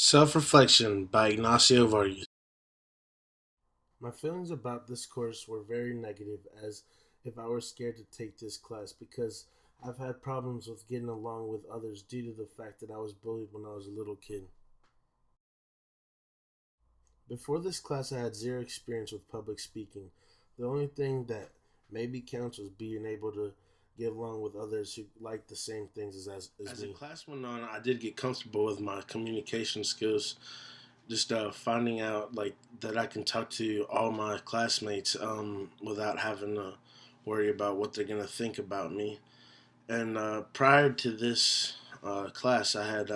Self-Reflection by Ignacio Vargas. My feelings about this course were very negative, as if I were scared to take this class because I've had problems with getting along with others due to the fact that I was bullied when I was a little kid. Before this class, I had zero experience with public speaking. The only thing that maybe counts was being able to get along with others who like the same things as me. The class went on, I did get comfortable with my communication skills, just finding out like that I can talk to all my classmates without having to worry about what they're gonna think about me. And prior to this class, I had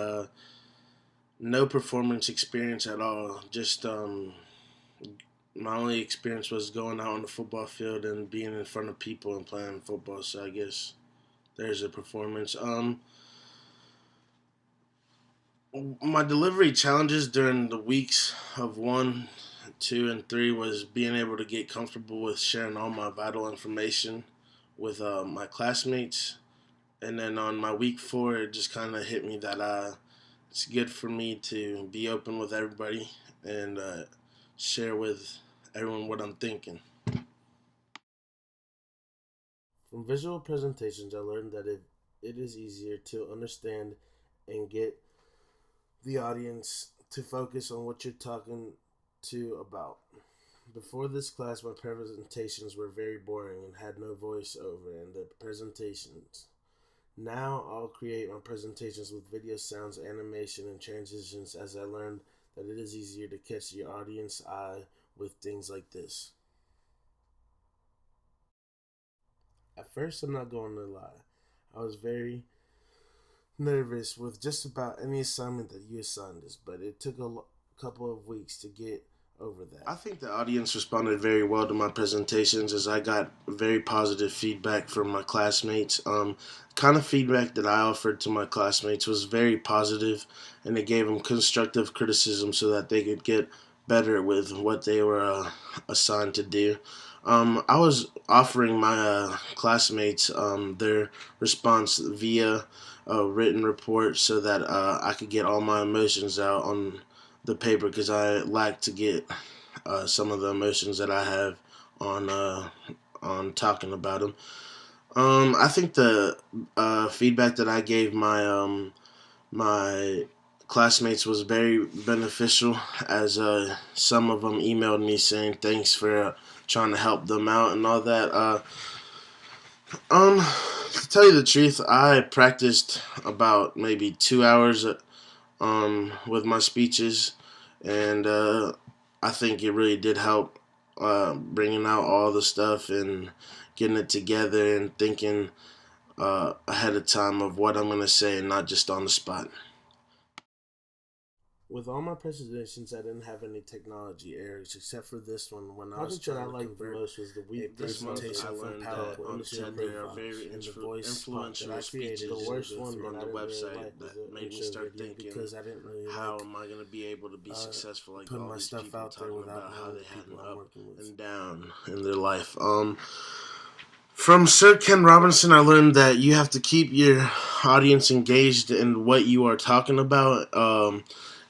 no performance experience at all. Just my only experience was going out on the football field and being in front of people and playing football. So I guess there's a performance. My delivery challenges during the weeks of 1, 2, and 3 was being able to get comfortable with sharing all my vital information with my classmates. And then on my week 4, it just kind of hit me that it's good for me to be open with everybody and share with everyone what I'm thinking. From visual presentations, I learned that it is easier to understand and get the audience to focus on what you're talking to about. Before this class, my presentations were very boring and had no voiceover in the presentations. Now I'll create my presentations with video, sounds, animation, and transitions as I learned that it is easier to catch the audience eye with things like this. At first, I'm not going to lie, I was very nervous with just about any assignment that you assigned us, but it took a couple of weeks to get over that. I think the audience responded very well to my presentations as I got very positive feedback from my classmates. Kind of feedback that I offered to my classmates was very positive, and it gave them constructive criticism so that they could get better with what they were assigned to do. I was offering my classmates their response via a written report so that I could get all my emotions out on the paper because I like to get some of the emotions that I have on talking about them. I think the feedback that I gave my classmates was very beneficial, as some of them emailed me saying thanks for trying to help them out and all that. To tell you the truth, I practiced about maybe 2 hours with my speeches, and I think it really did help bringing out all the stuff and getting it together and thinking ahead of time of what I'm going to say and not just on the spot. With all my presentations, I didn't have any technology errors except for this one. When I was trying that I liked the most was the week presentation I learned that on TED there are very influential that I created. The worst one on the website really that made me start thinking because I didn't really how am I going to be able to be successful like all my these stuff people out there without how they had an up and down in their life. From Sir Ken Robinson, I learned that you have to keep your audience engaged in what you are talking about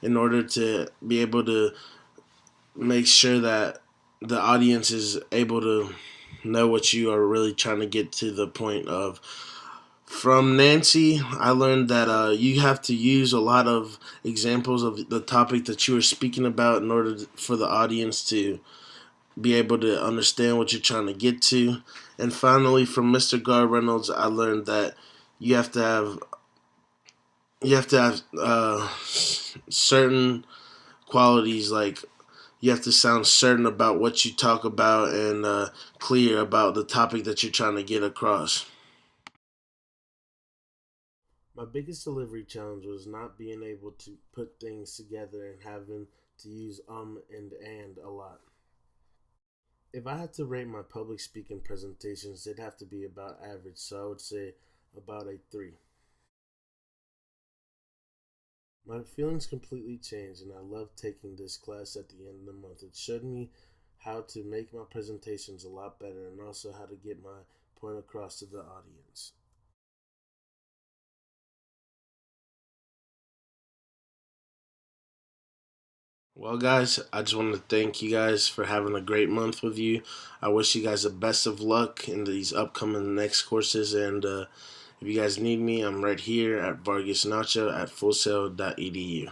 in order to be able to make sure that the audience is able to know what you are really trying to get to the point of. From Nancy, I learned that you have to use a lot of examples of the topic that you are speaking about in order for the audience to be able to understand what you're trying to get to. And finally, from Mr. Gar Reynolds, I learned that you have to have certain qualities, like you have to sound certain about what you talk about and clear about the topic that you're trying to get across. My biggest delivery challenge was not being able to put things together and having to use and a lot. If I had to rate my public speaking presentations, they'd have to be about average, so I would say about a 3. My feelings completely changed, and I love taking this class at the end of the month. It showed me how to make my presentations a lot better and also how to get my point across to the audience. Well, guys, I just want to thank you guys for having a great month with you. I wish you guys the best of luck in these upcoming next courses. And if you guys need me, I'm right here at Vargas Nacho at fullsail.edu.